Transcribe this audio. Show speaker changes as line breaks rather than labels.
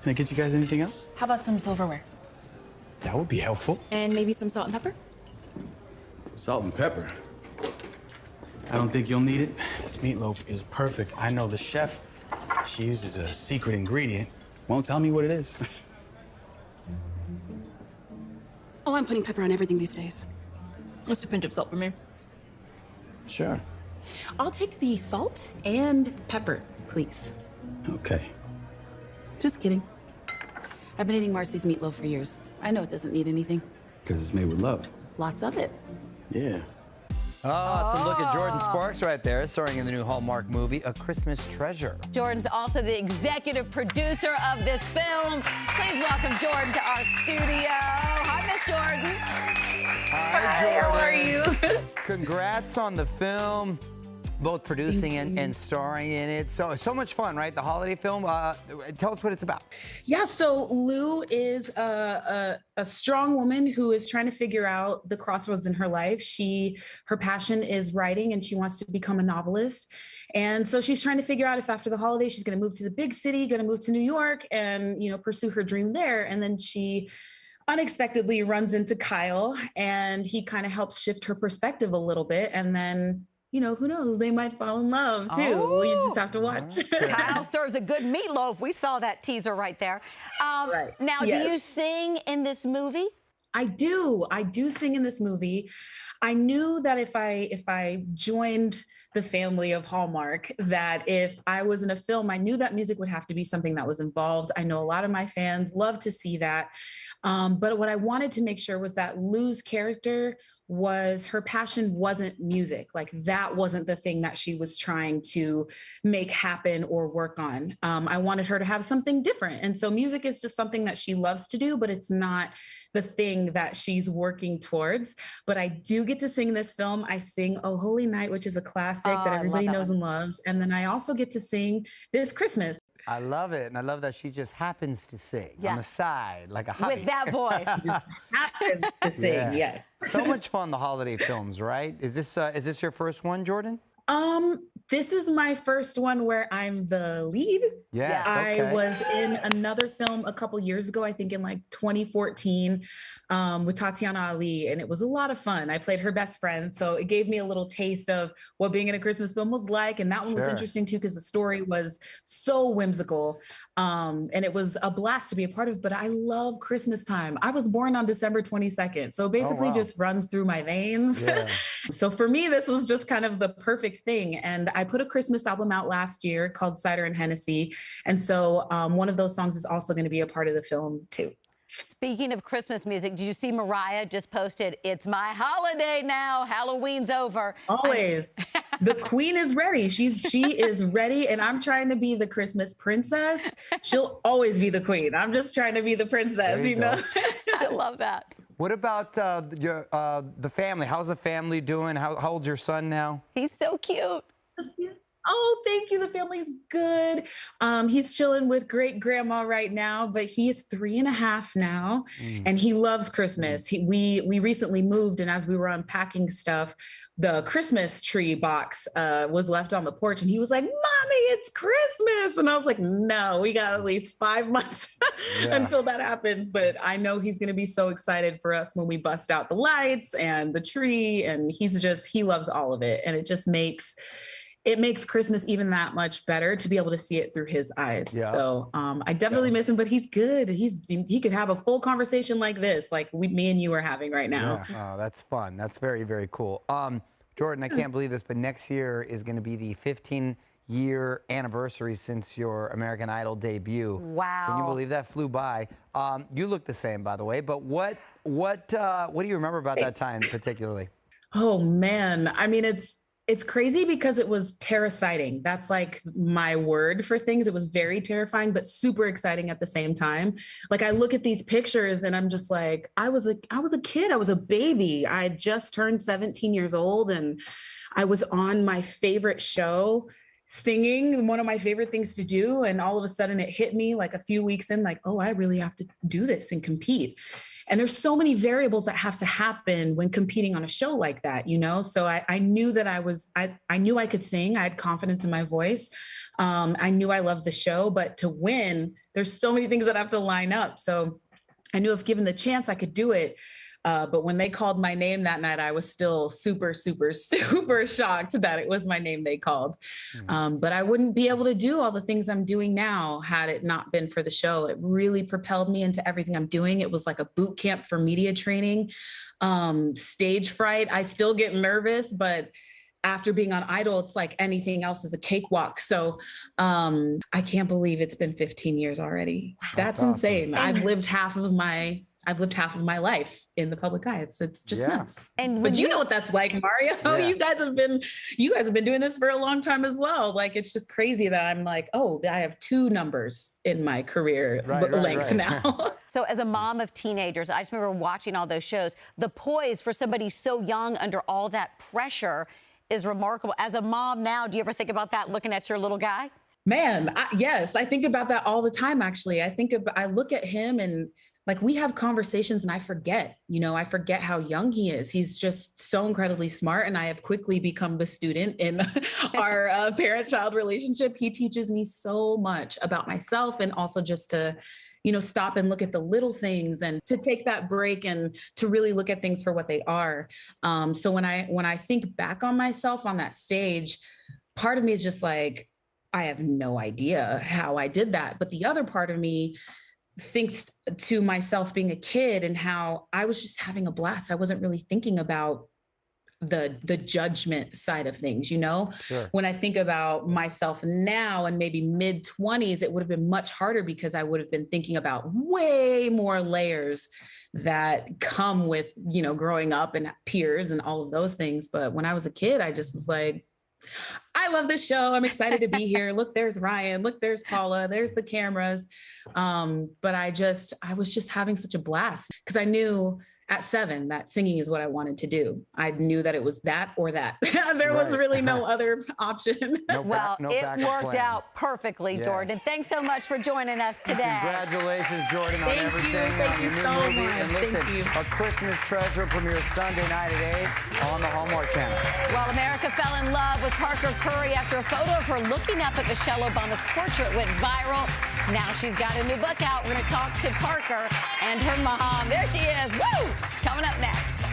Can I get you guys anything else?
How about some silverware?
That would be helpful.
And maybe some salt and pepper?
Salt and pepper. I don't think you'll need it. This meatloaf is perfect. I know the chef. She uses a secret ingredient. Won't tell me what it is.
Oh, I'm putting pepper on everything these days. Just a pinch of salt for me.
Sure.
I'll take the salt and pepper, please.
Okay.
Just kidding. I've been eating Marcy's meatloaf for years. I know it doesn't need anything.
Because it's made with love.
Lots of it.
Yeah.
Oh, it's a look at Jordin Sparks right there, starring in the new Hallmark movie, A Christmas Treasure.
Jordin's also the executive producer of this film. Please welcome Jordin to our studio. Hi, Miss Jordin.
Hi, Jordin.
How are you?
Congrats on the film, both producing and starring in it. So much fun, right? The holiday film. Tell us what it's about.
Yeah, so Lou is a strong woman who is trying to figure out the crossroads in her life. Her passion is writing, and she wants to become a novelist. And so she's trying to figure out if after the holiday she's going to move to the big city, going to move to New York, and pursue her dream there. And then she unexpectedly runs into Kyle, and he kind of helps shift her perspective a little bit. And then, who knows? They might fall in love too.
Oh.
You just have to watch.
Kyle serves a good meatloaf. We saw that teaser right there.
Right.
Now,
Yes.
do you sing in this movie?
I do sing in this movie. I knew that if I joined the family of Hallmark, that if I was in a film, I knew that music would have to be something that was involved. I know a lot of my fans love to see that. But what I wanted to make sure was that Lou's character her passion wasn't music. Like, that wasn't the thing that she was trying to make happen or work on. I wanted her to have something different. And so music is just something that she loves to do, but it's not the thing that she's working towards. But I do get to sing in this film. I sing Oh Holy Night, which is a classic that everybody knows and loves. And then I also get to sing This Christmas.
I love it, and I love that she just happens to sing on the side, like a hobby.
With that voice.
Happens to sing,
Yeah.
yes.
So much fun, the holiday films, right? Is this your first one, Jordin?
This is my first one where I'm the lead.
Yes,
I
okay.
was in another film a couple years ago, I think in like 2014, with Tatiana Ali, and it was a lot of fun. I played her best friend, so it gave me a little taste of what being in a Christmas film was like, and that one was interesting too because the story was so whimsical, and it was a blast to be a part of. But I love Christmas time. I was born on December 22nd, so it basically just runs through my veins.
Yeah.
So for me, this was just kind of the perfect thing. And I put a Christmas album out last year called Cider and Hennessy. And so one of those songs is also going to be a part of the film too.
Speaking of Christmas music, did you see Mariah just posted, "It's my holiday now, Halloween's over"?
Always. The queen is ready. She is ready. And I'm trying to be the Christmas princess. She'll always be the queen. I'm just trying to be the princess, you know?
I love that.
What about the family? How's the family doing? How old's your son now?
He's so cute.
Oh, thank you. The family's good. He's chilling with great grandma right now, but he is 3.5 now, and he loves Christmas. We recently moved, and as we were unpacking stuff, the Christmas tree box was left on the porch, and he was like, "Mommy, it's Christmas!" And I was like, "No, we got at least 5 months until that happens." But I know he's going to be so excited for us when we bust out the lights and the tree, and he loves all of it, and it just makes Christmas even that much better to be able to see it through his eyes. Yeah. So I definitely miss him, but he's good. He could have a full conversation like this, like me and you are having right now.
Yeah. Oh, that's fun. That's very, very cool. Jordin, I can't believe this, but next year is going to be the 15-year anniversary since your American Idol debut.
Wow.
Can you believe that flew by? You look the same, by the way, but what do you remember about that time particularly?
Oh man. I mean, it's crazy because it was terraciting. That's like my word for things. It was very terrifying, but super exciting at the same time. Like, I look at these pictures and I'm just like, I was a kid. I was a baby. I had just turned 17 years old, and I was on my favorite show singing, one of my favorite things to do. And all of a sudden it hit me like a few weeks in, like, oh, I really have to do this and compete. And there's so many variables that have to happen when competing on a show like that, you know? So I knew that I knew I could sing. I had confidence in my voice. I knew I loved the show, but to win, there's so many things that have to line up. So I knew if given the chance, I could do it. But when they called my name that night, I was still super, super, super shocked that it was my name they called. But I wouldn't be able to do all the things I'm doing now had it not been for the show. It really propelled me into everything I'm doing. It was like a boot camp for media training, stage fright. I still get nervous, but after being on Idol, it's like anything else is a cakewalk. So I can't believe it's been 15 years already. That's
awesome.
Insane. I've lived half of my life in the public eye. It's just nuts. But you know what that's like, Mario.
Yeah.
You guys have been doing this for a long time as well. Like, it's just crazy that I'm like, oh, I have 2 numbers in my career length now.
So as a mom of teenagers, I just remember watching all those shows. The poise for somebody so young under all that pressure is remarkable. As a mom now, do you ever think about that, looking at your little guy?
Man, yes, I think about that all the time, actually. I look at him and like we have conversations and I forget how young he is. He's just so incredibly smart. And I have quickly become the student in our parent-child relationship. He teaches me so much about myself and also just to, stop and look at the little things and to take that break and to really look at things for what they are. So when I think back on myself on that stage, part of me is just like, I have no idea how I did that. But the other part of me thinks to myself being a kid and how I was just having a blast. I wasn't really thinking about the judgment side of things, Sure. When I think about myself now and maybe mid-20s, it would have been much harder because I would have been thinking about way more layers that come with, growing up and peers and all of those things. But when I was a kid, I just was like, I love this show. I'm excited to be here. Look, there's Ryan. Look, there's Paula. There's the cameras. But I was just having such a blast because I knew at 7 that singing is what I wanted to do. I knew that it was that or that. There was really no other option.
It worked out perfectly, yes. Jordin. Thanks so much for joining us today.
Congratulations, Jordin, on everything.
Thank you so much.
And listen, A Christmas Treasure premieres Sunday night at 8 on the Hallmark Channel.
Well, America fell in love with Parker Curry after a photo of her looking up at Michelle Obama's portrait went viral. Now she's got a new book out. We're going to talk to Parker and her mom. There she is. Woo! Coming up next.